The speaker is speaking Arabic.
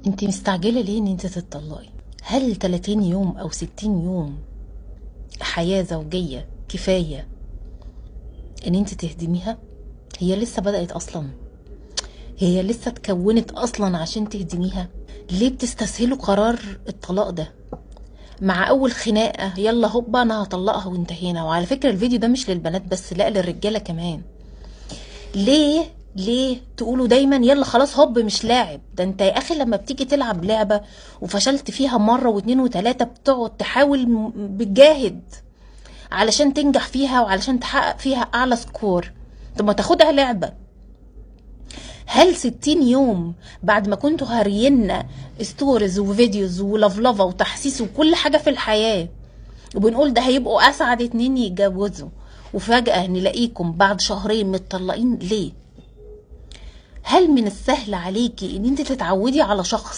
انت مستعجلة ليه ان انت تتطلقي؟ هل 30 يوم او 60 يوم حياة زوجية كفاية ان انت تهدميها؟ هي لسه بدأت اصلا، هي لسه اتكونت اصلا عشان تهدميها. ليه بتستسهلوا قرار الطلاق ده؟ مع اول خناقة يلا هوبا انا هطلقها وانتهينا. وعلى فكرة الفيديو ده مش للبنات بس، لا للرجالة كمان. ليه تقولوا دايما يلا خلاص هوب مش لاعب؟ ده انت يا اخي لما بتيجي تلعب لعبة وفشلت فيها مرة واتنين وتلاتة بتقعد تحاول بتجاهد علشان تنجح فيها وعلشان تحقق فيها اعلى سكور. طب ما تاخدها لعبة. هل 60 يوم بعد ما كنتوا هارينا ستوريز وفيديوز ولفلفة وتحسيس وكل حاجة في الحياة وبنقول ده هيبقوا اسعد اتنين يتجوزوا، وفجأة نلاقيكم بعد شهرين متطلقين؟ ليه؟ هل من السهل عليكي ان انت تتعودي على شخص